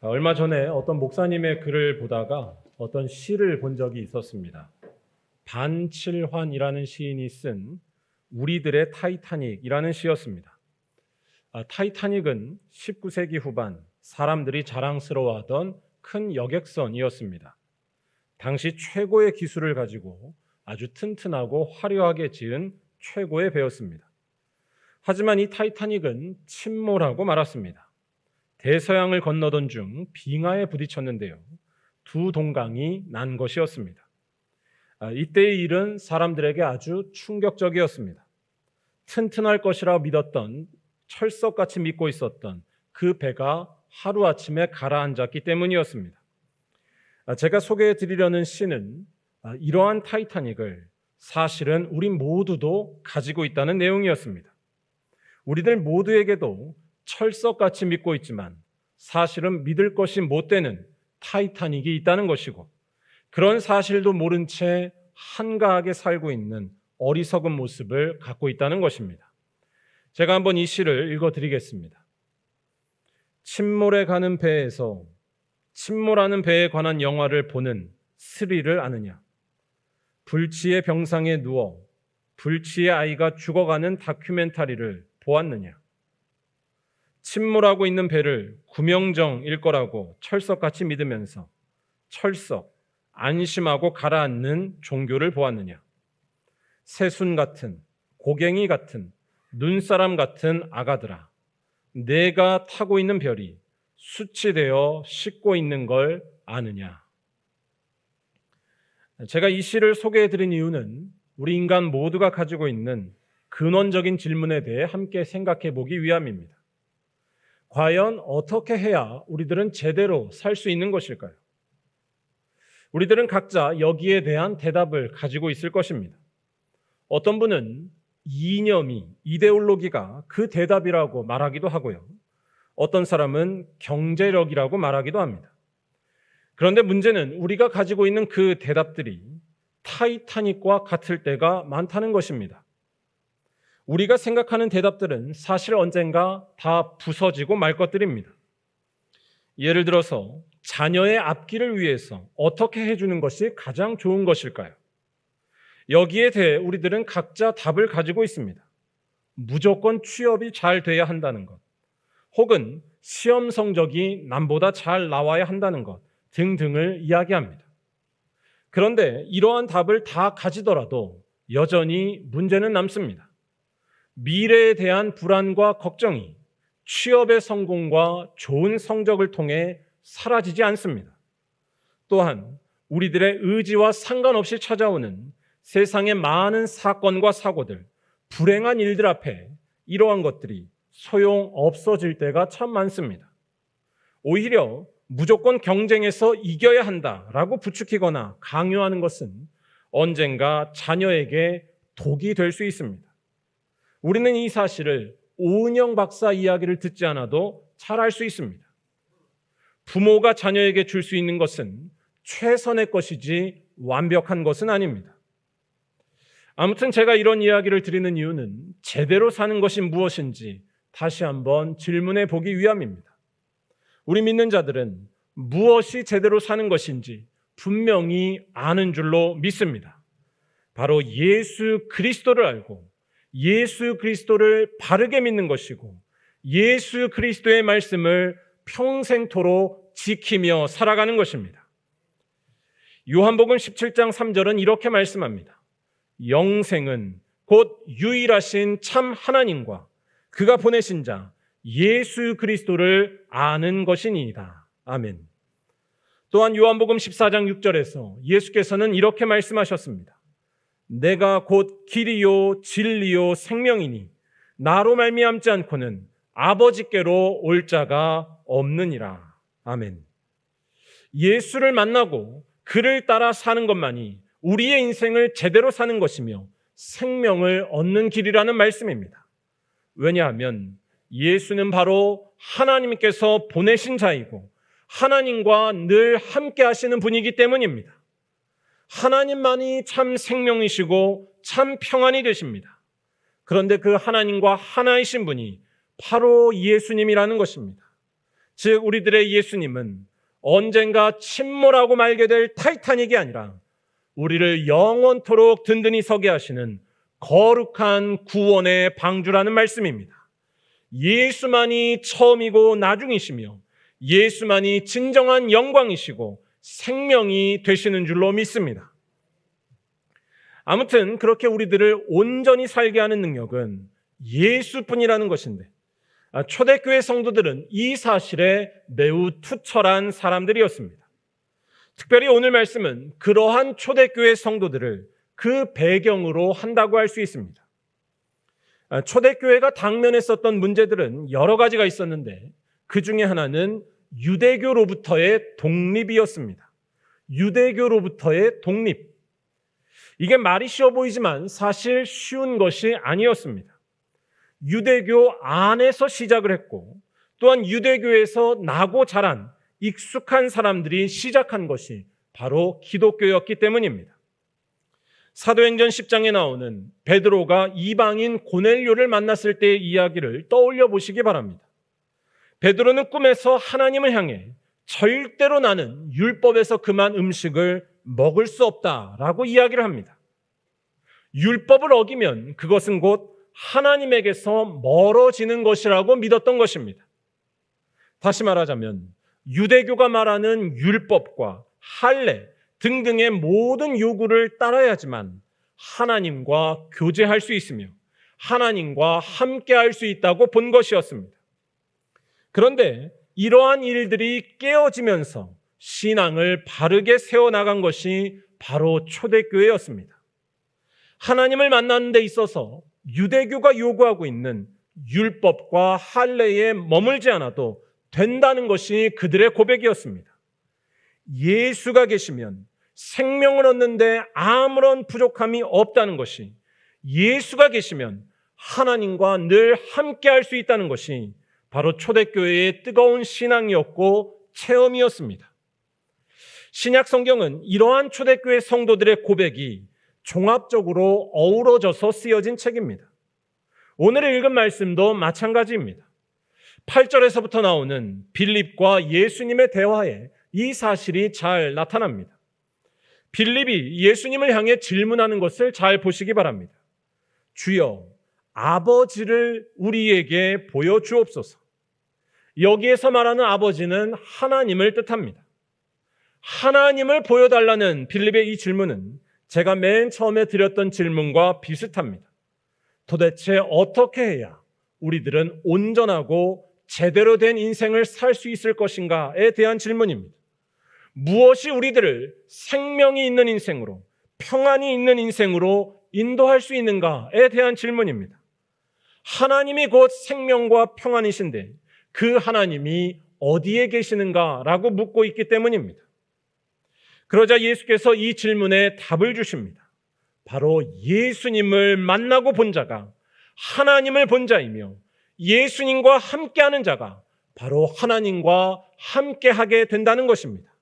얼마 전에 어떤 목사님의 글을 보다가 어떤 시를 본 적이 있었습니다. 반칠환이라는 시인이 쓴 우리들의 타이타닉이라는 시였습니다. 타이타닉은 19세기 후반 사람들이 자랑스러워하던 큰 여객선이었습니다. 당시 최고의 기술을 가지고 아주 튼튼하고 화려하게 지은 최고의 배였습니다. 하지만 이 타이타닉은 침몰하고 말았습니다. 대서양을 건너던 중 빙하에 부딪혔는데요. 두 동강이 난 것이었습니다. 이때의 일은 사람들에게 아주 충격적이었습니다. 튼튼할 것이라 믿었던, 철석같이 믿고 있었던 그 배가 하루아침에 가라앉았기 때문이었습니다. 제가 소개해 드리려는 시는 이러한 타이타닉을 사실은 우리 모두도 가지고 있다는 내용이었습니다. 우리들 모두에게도 철석같이 믿고 있지만 사실은 믿을 것이 못 되는 타이타닉이 있다는 것이고, 그런 사실도 모른 채 한가하게 살고 있는 어리석은 모습을 갖고 있다는 것입니다. 제가 한번 이 시를 읽어드리겠습니다. 침몰에 가는 배에서 침몰하는 배에 관한 영화를 보는 스릴을 아느냐? 불치의 병상에 누워 불치의 아이가 죽어가는 다큐멘터리를 보았느냐? 침몰하고 있는 배를 구명정일 거라고 철석같이 믿으면서 철석, 안심하고 가라앉는 종교를 보았느냐? 새순 같은, 고갱이 같은, 눈사람 같은 아가들아, 내가 타고 있는 별이 수치되어 싣고 있는 걸 아느냐? 제가 이 시를 소개해드린 이유는 우리 인간 모두가 가지고 있는 근원적인 질문에 대해 함께 생각해 보기 위함입니다. 과연 어떻게 해야 우리들은 제대로 살 수 있는 것일까요? 우리들은 각자 여기에 대한 대답을 가지고 있을 것입니다. 어떤 분은 이념이, 이데올로기가 그 대답이라고 말하기도 하고요. 어떤 사람은 경제력이라고 말하기도 합니다. 그런데 문제는 우리가 가지고 있는 그 대답들이 타이타닉과 같을 때가 많다는 것입니다. 우리가 생각하는 대답들은 사실 언젠가 다 부서지고 말 것들입니다. 예를 들어서 자녀의 앞길을 위해서 어떻게 해주는 것이 가장 좋은 것일까요? 여기에 대해 우리들은 각자 답을 가지고 있습니다. 무조건 취업이 잘 돼야 한다는 것, 혹은 시험 성적이 남보다 잘 나와야 한다는 것 등등을 이야기합니다. 그런데 이러한 답을 다 가지더라도 여전히 문제는 남습니다. 미래에 대한 불안과 걱정이 취업의 성공과 좋은 성적을 통해 사라지지 않습니다. 또한 우리들의 의지와 상관없이 찾아오는 세상의 많은 사건과 사고들, 불행한 일들 앞에 이러한 것들이 소용 없어질 때가 참 많습니다. 오히려 무조건 경쟁에서 이겨야 한다라고 부추기거나 강요하는 것은 언젠가 자녀에게 독이 될 수 있습니다. 우리는 이 사실을 오은영 박사 이야기를 듣지 않아도 잘 알 수 있습니다. 부모가 자녀에게 줄 수 있는 것은 최선의 것이지 완벽한 것은 아닙니다. 아무튼 제가 이런 이야기를 드리는 이유는 제대로 사는 것이 무엇인지 다시 한번 질문해 보기 위함입니다. 우리 믿는 자들은 무엇이 제대로 사는 것인지 분명히 아는 줄로 믿습니다. 바로 예수 그리스도를 알고 예수 그리스도를 바르게 믿는 것이고 예수 그리스도의 말씀을 평생토록 지키며 살아가는 것입니다. 요한복음 17장 3절은 이렇게 말씀합니다. 영생은 곧 유일하신 참 하나님과 그가 보내신 자 예수 그리스도를 아는 것이니이다. 아멘. 또한 요한복음 14장 6절에서 예수께서는 이렇게 말씀하셨습니다. 내가 곧 길이요 진리요 생명이니 나로 말미암지 않고는 아버지께로 올 자가 없느니라. 아멘. 예수를 만나고 그를 따라 사는 것만이 우리의 인생을 제대로 사는 것이며 생명을 얻는 길이라는 말씀입니다. 왜냐하면 예수는 바로 하나님께서 보내신 자이고 하나님과 늘 함께 하시는 분이기 때문입니다. 하나님만이 참 생명이시고 참 평안이 되십니다. 그런데 그 하나님과 하나이신 분이 바로 예수님이라는 것입니다. 즉 우리들의 예수님은 언젠가 침몰하고 말게 될 타이타닉이 아니라 우리를 영원토록 든든히 서게 하시는 거룩한 구원의 방주라는 말씀입니다. 예수만이 처음이고 나중이시며 예수만이 진정한 영광이시고 생명이 되시는 줄로 믿습니다. 아무튼 그렇게 우리들을 온전히 살게 하는 능력은 예수뿐이라는 것인데 초대교회 성도들은 이 사실에 매우 투철한 사람들이었습니다. 특별히 오늘 말씀은 그러한 초대교회 성도들을 그 배경으로 한다고 할 수 있습니다. 초대교회가 당면했었던 문제들은 여러 가지가 있었는데 그 중에 하나는 유대교로부터의 독립이었습니다. 유대교로부터의 독립. 이게 말이 쉬워 보이지만 사실 쉬운 것이 아니었습니다. 유대교 안에서 시작을 했고 또한 유대교에서 나고 자란 익숙한 사람들이 시작한 것이 바로 기독교였기 때문입니다. 사도행전 10장에 나오는 베드로가 이방인 고넬료를 만났을 때의 이야기를 떠올려 보시기 바랍니다. 베드로는 꿈에서 하나님을 향해 절대로 나는 율법에서 금한 음식을 먹을 수 없다라고 이야기를 합니다. 율법을 어기면 그것은 곧 하나님에게서 멀어지는 것이라고 믿었던 것입니다. 다시 말하자면 유대교가 말하는 율법과 할례 등등의 모든 요구를 따라야지만 하나님과 교제할 수 있으며 하나님과 함께할 수 있다고 본 것이었습니다. 그런데 이러한 일들이 깨어지면서 신앙을 바르게 세워나간 것이 바로 초대교회였습니다. 하나님을 만나는 데 있어서 유대교가 요구하고 있는 율법과 할례에 머물지 않아도 된다는 것이 그들의 고백이었습니다. 예수가 계시면 생명을 얻는데 아무런 부족함이 없다는 것이, 예수가 계시면 하나님과 늘 함께할 수 있다는 것이 바로 초대교회의 뜨거운 신앙이었고 체험이었습니다. 신약 성경은 이러한 초대교회 성도들의 고백이 종합적으로 어우러져서 쓰여진 책입니다. 오늘 읽은 말씀도 마찬가지입니다. 8절에서부터 나오는 빌립과 예수님의 대화에 이 사실이 잘 나타납니다. 빌립이 예수님을 향해 질문하는 것을 잘 보시기 바랍니다. 주여, 아버지를 우리에게 보여주옵소서. 여기에서 말하는 아버지는 하나님을 뜻합니다. 하나님을 보여달라는 빌립의 이 질문은 제가 맨 처음에 드렸던 질문과 비슷합니다. 도대체 어떻게 해야 우리들은 온전하고 제대로 된 인생을 살 수 있을 것인가에 대한 질문입니다. 무엇이 우리들을 생명이 있는 인생으로, 평안이 있는 인생으로 인도할 수 있는가에 대한 질문입니다. 하나님이 곧 생명과 평안이신데 그 하나님이 어디에 계시는가라고 묻고 있기 때문입니다. 그러자 예수께서 이 질문에 답을 주십니다. 바로 예수님을 만나고 본 자가 하나님을 본 자이며 예수님과 함께하는 자가 바로 하나님과 함께하게 된다는 것입니다.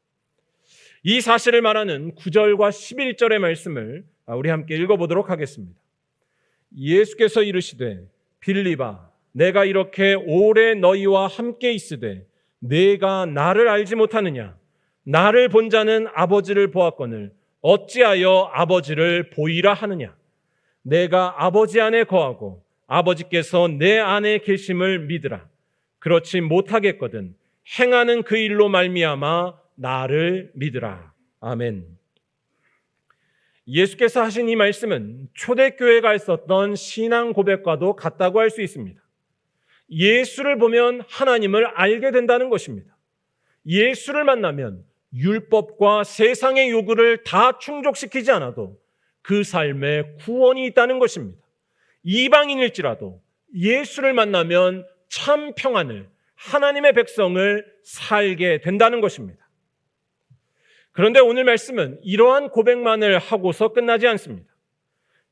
이 사실을 말하는 9절과 11절의 말씀을 우리 함께 읽어보도록 하겠습니다. 예수께서 이르시되 빌립아, 내가 이렇게 오래 너희와 함께 있으되 내가 나를 알지 못하느냐? 나를 본 자는 아버지를 보았거늘 어찌하여 아버지를 보이라 하느냐? 내가 아버지 안에 거하고 아버지께서 내 안에 계심을 믿으라. 그렇지 못하겠거든 행하는 그 일로 말미암아 나를 믿으라. 아멘. 예수께서 하신 이 말씀은 초대교회가 했었던 신앙 고백과도 같다고 할 수 있습니다. 예수를 보면 하나님을 알게 된다는 것입니다. 예수를 만나면 율법과 세상의 요구를 다 충족시키지 않아도 그 삶에 구원이 있다는 것입니다. 이방인일지라도 예수를 만나면 참 평안을, 하나님의 백성을 살게 된다는 것입니다. 그런데 오늘 말씀은 이러한 고백만을 하고서 끝나지 않습니다.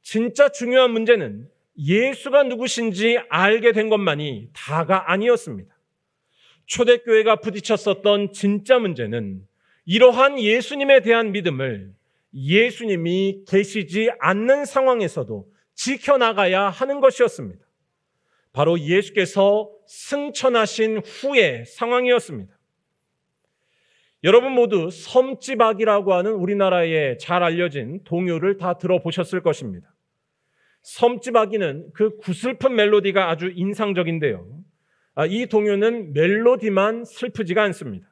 진짜 중요한 문제는 예수가 누구신지 알게 된 것만이 다가 아니었습니다. 초대교회가 부딪혔었던 진짜 문제는 이러한 예수님에 대한 믿음을 예수님이 계시지 않는 상황에서도 지켜나가야 하는 것이었습니다. 바로 예수께서 승천하신 후의 상황이었습니다. 여러분 모두 섬지박이라고 하는 우리나라에 잘 알려진 동요를 다 들어보셨을 것입니다. 섬지박이는 그 구슬픈 멜로디가 아주 인상적인데요. 이 동요는 멜로디만 슬프지가 않습니다.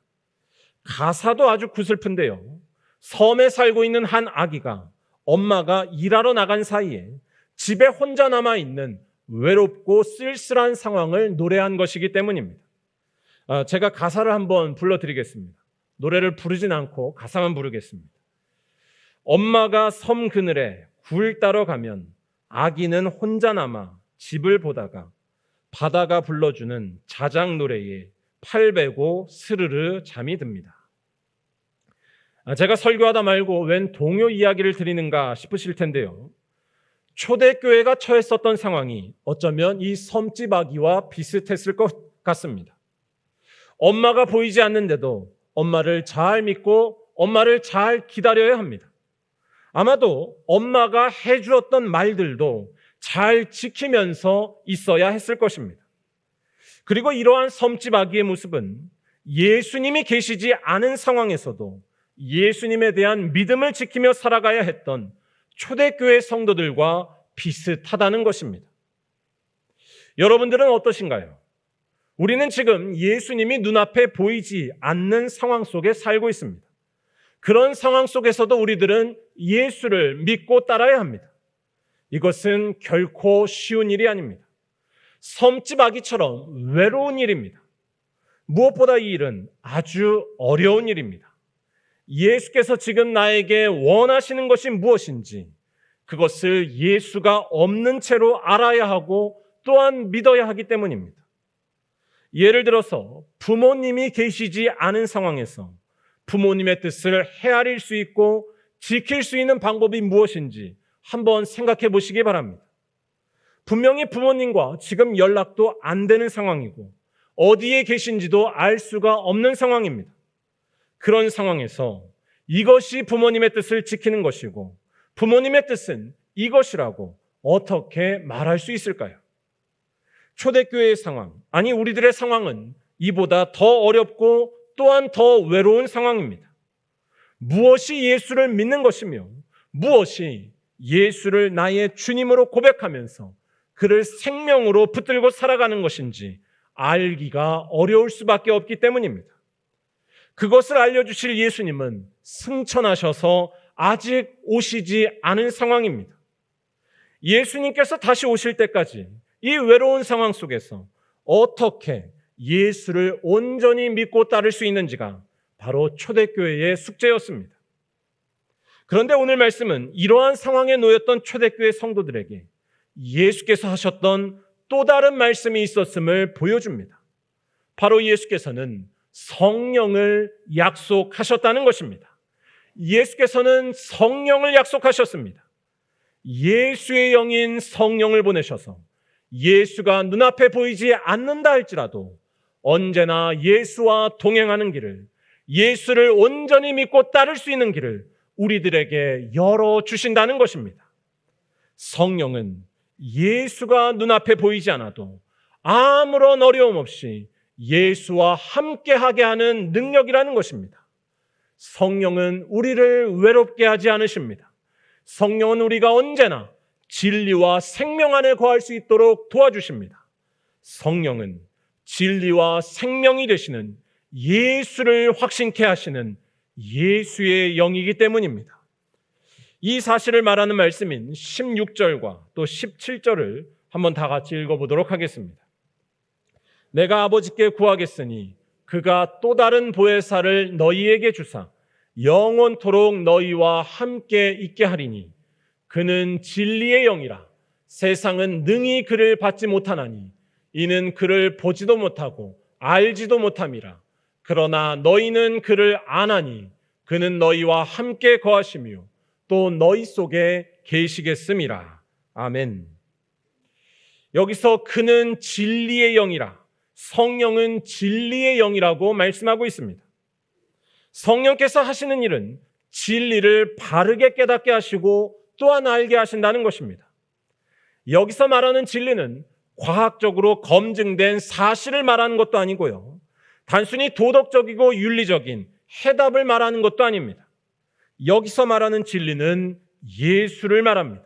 가사도 아주 구슬픈데요. 섬에 살고 있는 한 아기가 엄마가 일하러 나간 사이에 집에 혼자 남아있는 외롭고 쓸쓸한 상황을 노래한 것이기 때문입니다. 제가 가사를 한번 불러드리겠습니다. 노래를 부르진 않고 가사만 부르겠습니다. 엄마가 섬 그늘에 굴 따러 가면 아기는 혼자 남아 집을 보다가 바다가 불러주는 자작 노래에 팔 베고 스르르 잠이 듭니다. 제가 설교하다 말고 웬 동요 이야기를 드리는가 싶으실 텐데요. 초대교회가 처했었던 상황이 어쩌면 이 섬지박이와 비슷했을 것 같습니다. 엄마가 보이지 않는데도 엄마를 잘 믿고 엄마를 잘 기다려야 합니다. 아마도 엄마가 해주었던 말들도 잘 지키면서 있어야 했을 것입니다. 그리고 이러한 섬지박이의 모습은 예수님이 계시지 않은 상황에서도 예수님에 대한 믿음을 지키며 살아가야 했던 초대교회 성도들과 비슷하다는 것입니다. 여러분들은 어떠신가요? 우리는 지금 예수님이 눈앞에 보이지 않는 상황 속에 살고 있습니다. 그런 상황 속에서도 우리들은 예수를 믿고 따라야 합니다. 이것은 결코 쉬운 일이 아닙니다. 섬지박이처럼 외로운 일입니다. 무엇보다 이 일은 아주 어려운 일입니다. 예수께서 지금 나에게 원하시는 것이 무엇인지 그것을 예수가 없는 채로 알아야 하고 또한 믿어야 하기 때문입니다. 예를 들어서 부모님이 계시지 않은 상황에서 부모님의 뜻을 헤아릴 수 있고 지킬 수 있는 방법이 무엇인지 한번 생각해 보시기 바랍니다. 분명히 부모님과 지금 연락도 안 되는 상황이고 어디에 계신지도 알 수가 없는 상황입니다. 그런 상황에서 이것이 부모님의 뜻을 지키는 것이고 부모님의 뜻은 이것이라고 어떻게 말할 수 있을까요? 초대교회의 상황, 아니 우리들의 상황은 이보다 더 어렵고 또한 더 외로운 상황입니다. 무엇이 예수를 믿는 것이며 무엇이 예수를 나의 주님으로 고백하면서 그를 생명으로 붙들고 살아가는 것인지 알기가 어려울 수밖에 없기 때문입니다. 그것을 알려주실 예수님은 승천하셔서 아직 오시지 않은 상황입니다. 예수님께서 다시 오실 때까지 이 외로운 상황 속에서 어떻게 예수를 온전히 믿고 따를 수 있는지가 바로 초대교회의 숙제였습니다. 그런데 오늘 말씀은 이러한 상황에 놓였던 초대교회 성도들에게 예수께서 하셨던 또 다른 말씀이 있었음을 보여줍니다. 바로 예수께서는 성령을 약속하셨다는 것입니다. 예수께서는 성령을 약속하셨습니다. 예수의 영인 성령을 보내셔서 예수가 눈앞에 보이지 않는다 할지라도 언제나 예수와 동행하는 길을, 예수를 온전히 믿고 따를 수 있는 길을 우리들에게 열어주신다는 것입니다. 성령은 예수가 눈앞에 보이지 않아도 아무런 어려움 없이 예수와 함께하게 하는 능력이라는 것입니다. 성령은 우리를 외롭게 하지 않으십니다. 성령은 우리가 언제나 진리와 생명 안에 거할 수 있도록 도와주십니다. 성령은 진리와 생명이 되시는 예수를 확신케 하시는 예수의 영이기 때문입니다. 이 사실을 말하는 말씀인 16절과 또 17절을 한번 다 같이 읽어보도록 하겠습니다. 내가 아버지께 구하겠으니 그가 또 다른 보혜사를 너희에게 주사 영원토록 너희와 함께 있게 하리니 그는 진리의 영이라. 세상은 능히 그를 받지 못하나니 이는 그를 보지도 못하고 알지도 못함이라. 그러나 너희는 그를 아나니 그는 너희와 함께 거하시며 또 너희 속에 계시겠음이라. 아멘. 여기서 그는 진리의 영이라, 성령은 진리의 영이라고 말씀하고 있습니다. 성령께서 하시는 일은 진리를 바르게 깨닫게 하시고 또한 알게 하신다는 것입니다. 여기서 말하는 진리는 과학적으로 검증된 사실을 말하는 것도 아니고요. 단순히 도덕적이고 윤리적인 해답을 말하는 것도 아닙니다. 여기서 말하는 진리는 예수를 말합니다.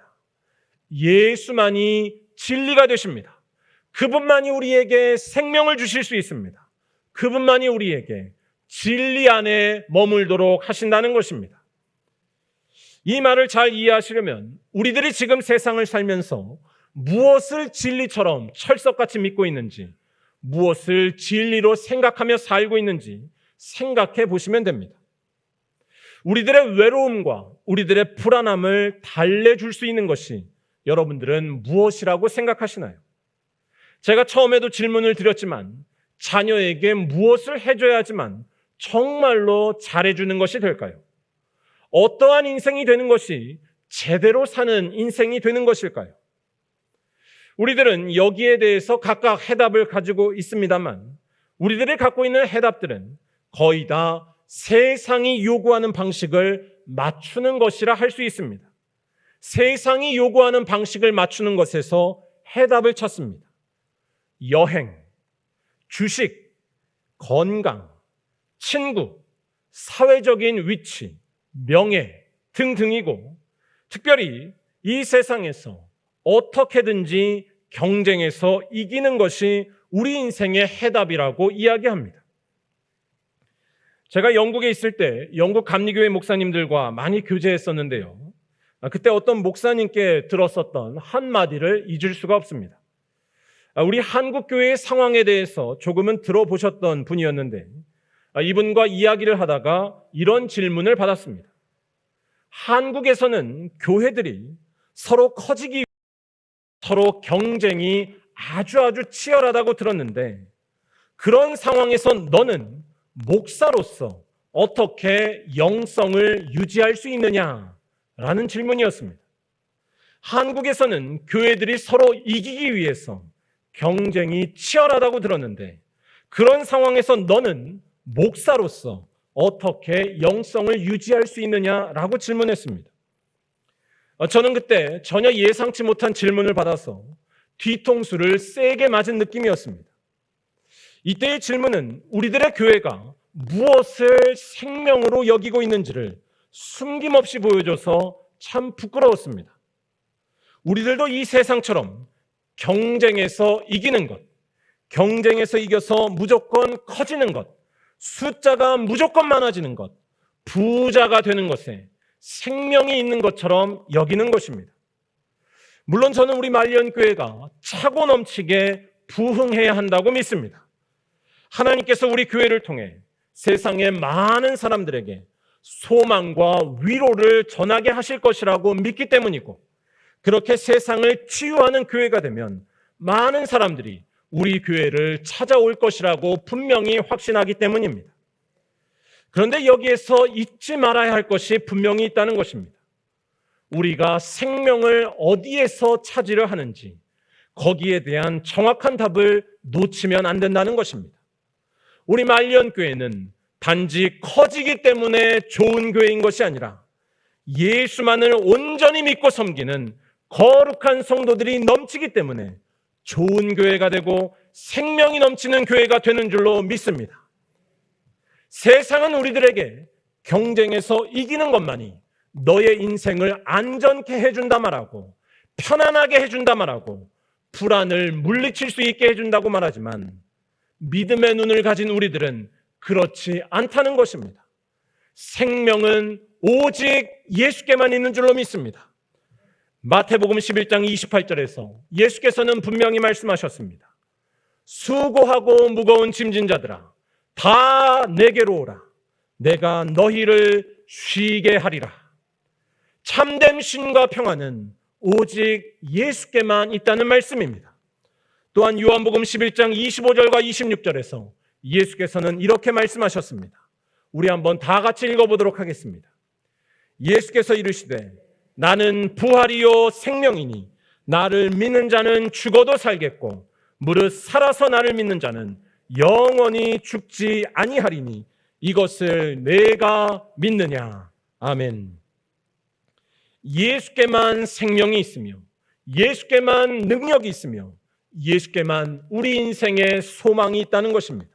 예수만이 진리가 되십니다. 그분만이 우리에게 생명을 주실 수 있습니다. 그분만이 우리에게 진리 안에 머물도록 하신다는 것입니다. 이 말을 잘 이해하시려면 우리들이 지금 세상을 살면서 무엇을 진리처럼 철석같이 믿고 있는지, 무엇을 진리로 생각하며 살고 있는지 생각해 보시면 됩니다. 우리들의 외로움과 우리들의 불안함을 달래줄 수 있는 것이 여러분들은 무엇이라고 생각하시나요? 제가 처음에도 질문을 드렸지만 자녀에게 무엇을 해줘야지만 정말로 잘해주는 것이 될까요? 어떠한 인생이 되는 것이 제대로 사는 인생이 되는 것일까요? 우리들은 여기에 대해서 각각 해답을 가지고 있습니다만 우리들이 갖고 있는 해답들은 거의 다 세상이 요구하는 방식을 맞추는 것이라 할 수 있습니다. 세상이 요구하는 방식을 맞추는 것에서 해답을 찾습니다. 여행, 주식, 건강, 친구, 사회적인 위치, 명예 등등이고 특별히 이 세상에서 어떻게든지 경쟁해서 이기는 것이 우리 인생의 해답이라고 이야기합니다. 제가 영국에 있을 때 영국 감리교회 목사님들과 많이 교제했었는데요. 그때 어떤 목사님께 들었었던 한마디를 잊을 수가 없습니다. 우리 한국교회의 상황에 대해서 조금은 들어보셨던 분이었는데 이분과 이야기를 하다가 이런 질문을 받았습니다. 한국에서는 교회들이 서로 커지기 위해 서로 경쟁이 아주 치열하다고 들었는데 그런 상황에서 너는 목사로서 어떻게 영성을 유지할 수 있느냐라는 질문이었습니다. 한국에서는 교회들이 서로 이기기 위해서 경쟁이 치열하다고 들었는데 그런 상황에서 너는 목사로서 어떻게 영성을 유지할 수 있느냐라고 질문했습니다. 저는 그때 전혀 예상치 못한 질문을 받아서 뒤통수를 세게 맞은 느낌이었습니다. 이때의 질문은 우리들의 교회가 무엇을 생명으로 여기고 있는지를 숨김없이 보여줘서 참 부끄러웠습니다. 우리들도 이 세상처럼 경쟁에서 이기는 것, 경쟁에서 이겨서 무조건 커지는 것, 숫자가 무조건 많아지는 것, 부자가 되는 것에 생명이 있는 것처럼 여기는 것입니다. 물론 저는 우리 말년교회가 차고 넘치게 부흥해야 한다고 믿습니다. 하나님께서 우리 교회를 통해 세상의 많은 사람들에게 소망과 위로를 전하게 하실 것이라고 믿기 때문이고 그렇게 세상을 치유하는 교회가 되면 많은 사람들이 우리 교회를 찾아올 것이라고 분명히 확신하기 때문입니다. 그런데 여기에서 잊지 말아야 할 것이 분명히 있다는 것입니다. 우리가 생명을 어디에서 찾으려 하는지 거기에 대한 정확한 답을 놓치면 안 된다는 것입니다. 우리 말년교회는 단지 커지기 때문에 좋은 교회인 것이 아니라 예수만을 온전히 믿고 섬기는 거룩한 성도들이 넘치기 때문에 좋은 교회가 되고 생명이 넘치는 교회가 되는 줄로 믿습니다. 세상은 우리들에게 경쟁에서 이기는 것만이 너의 인생을 안전케 해준다 말하고 편안하게 해준다 말하고 불안을 물리칠 수 있게 해준다고 말하지만 믿음의 눈을 가진 우리들은 그렇지 않다는 것입니다. 생명은 오직 예수께만 있는 줄로 믿습니다. 마태복음 11장 28절에서 예수께서는 분명히 말씀하셨습니다. 수고하고 무거운 짐진 자들아 다 내게로 오라. 내가 너희를 쉬게 하리라. 참된 쉼과 평안은 오직 예수께만 있다는 말씀입니다. 또한 요한복음 11장 25절과 26절에서 예수께서는 이렇게 말씀하셨습니다. 우리 한번 다 같이 읽어보도록 하겠습니다. 예수께서 이르시되 나는 부활이요 생명이니 나를 믿는 자는 죽어도 살겠고 무릇 살아서 나를 믿는 자는 영원히 죽지 아니하리니 이것을 내가 믿느냐. 아멘. 예수께만 생명이 있으며 예수께만 능력이 있으며 예수께만 우리 인생에 소망이 있다는 것입니다.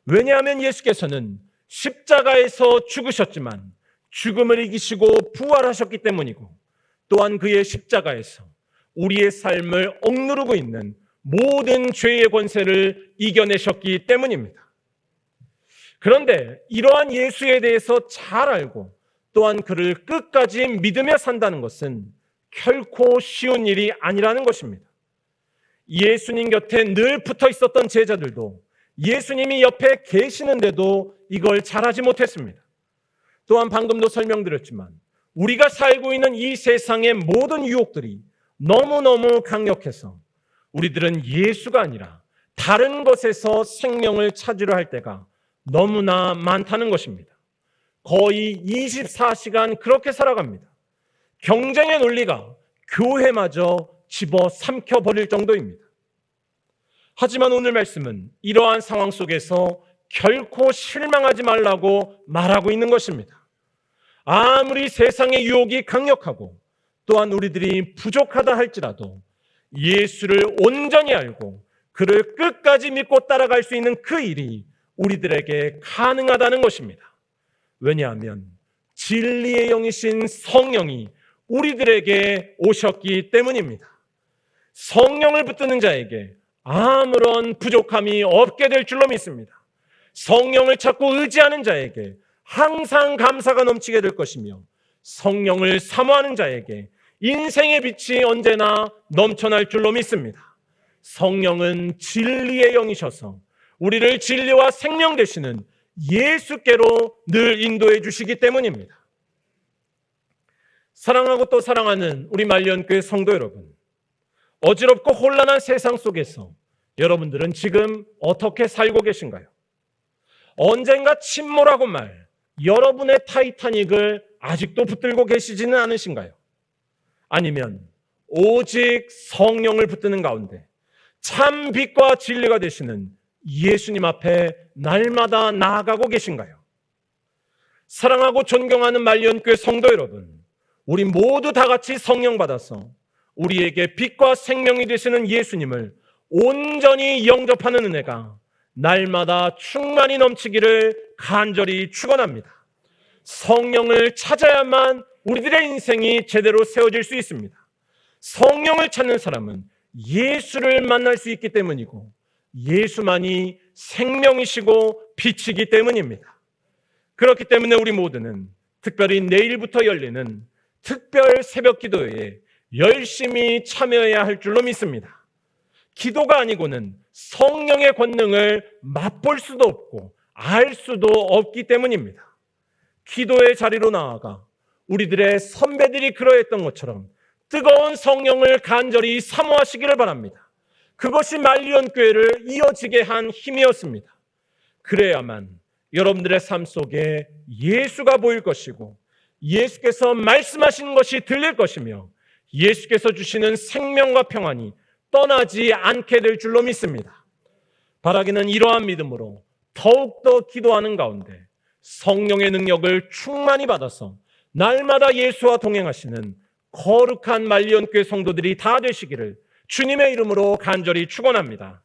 왜냐하면 예수께서는 십자가에서 죽으셨지만 죽음을 이기시고 부활하셨기 때문이고, 또한 그의 십자가에서 우리의 삶을 억누르고 있는 모든 죄의 권세를 이겨내셨기 때문입니다. 그런데 이러한 예수에 대해서 잘 알고 또한 그를 끝까지 믿으며 산다는 것은 결코 쉬운 일이 아니라는 것입니다. 예수님 곁에 늘 붙어 있었던 제자들도 예수님이 옆에 계시는데도 이걸 잘하지 못했습니다. 또한 방금도 설명드렸지만 우리가 살고 있는 이 세상의 모든 유혹들이 너무너무 강력해서 우리들은 예수가 아니라 다른 것에서 생명을 찾으려 할 때가 너무나 많다는 것입니다. 거의 24시간 그렇게 살아갑니다. 경쟁의 논리가 교회마저 집어삼켜 버릴 정도입니다. 하지만 오늘 말씀은 이러한 상황 속에서 결코 실망하지 말라고 말하고 있는 것입니다. 아무리 세상의 유혹이 강력하고 또한 우리들이 부족하다 할지라도 예수를 온전히 알고 그를 끝까지 믿고 따라갈 수 있는 그 일이 우리들에게 가능하다는 것입니다. 왜냐하면 진리의 영이신 성령이 우리들에게 오셨기 때문입니다. 성령을 붙드는 자에게 아무런 부족함이 없게 될 줄로 믿습니다. 성령을 찾고 의지하는 자에게 항상 감사가 넘치게 될 것이며, 성령을 사모하는 자에게 인생의 빛이 언제나 넘쳐날 줄로 믿습니다. 성령은 진리의 영이셔서 우리를 진리와 생명 되시는 예수께로 늘 인도해 주시기 때문입니다. 사랑하고 또 사랑하는 우리 말년교회 성도 여러분, 어지럽고 혼란한 세상 속에서 여러분들은 지금 어떻게 살고 계신가요? 언젠가 침몰하고 말 여러분의 타이타닉을 아직도 붙들고 계시지는 않으신가요? 아니면 오직 성령을 붙드는 가운데 참 빛과 진리가 되시는 예수님 앞에 날마다 나아가고 계신가요? 사랑하고 존경하는 말년교회 성도 여러분, 우리 모두 다 같이 성령 받아서 우리에게 빛과 생명이 되시는 예수님을 온전히 영접하는 은혜가 날마다 충만히 넘치기를 간절히 축원합니다. 성령을 찾아야만 우리들의 인생이 제대로 세워질 수 있습니다. 성령을 찾는 사람은 예수를 만날 수 있기 때문이고, 예수만이 생명이시고 빛이기 때문입니다. 그렇기 때문에 우리 모두는 특별히 내일부터 열리는 특별 새벽 기도회에 열심히 참여해야 할 줄로 믿습니다. 기도가 아니고는 성령의 권능을 맛볼 수도 없고 알 수도 없기 때문입니다. 기도의 자리로 나아가 우리들의 선배들이 그러했던 것처럼 뜨거운 성령을 간절히 사모하시기를 바랍니다. 그것이 말리언교회를 이어지게 한 힘이었습니다. 그래야만 여러분들의 삶 속에 예수가 보일 것이고, 예수께서 말씀하시는 것이 들릴 것이며, 예수께서 주시는 생명과 평안이 떠나지 않게 될 줄로 믿습니다. 바라기는 이러한 믿음으로 더욱더 기도하는 가운데 성령의 능력을 충만히 받아서 날마다 예수와 동행하시는 거룩한 말리언교회 성도들이 다 되시기를 주님의 이름으로 간절히 축원합니다.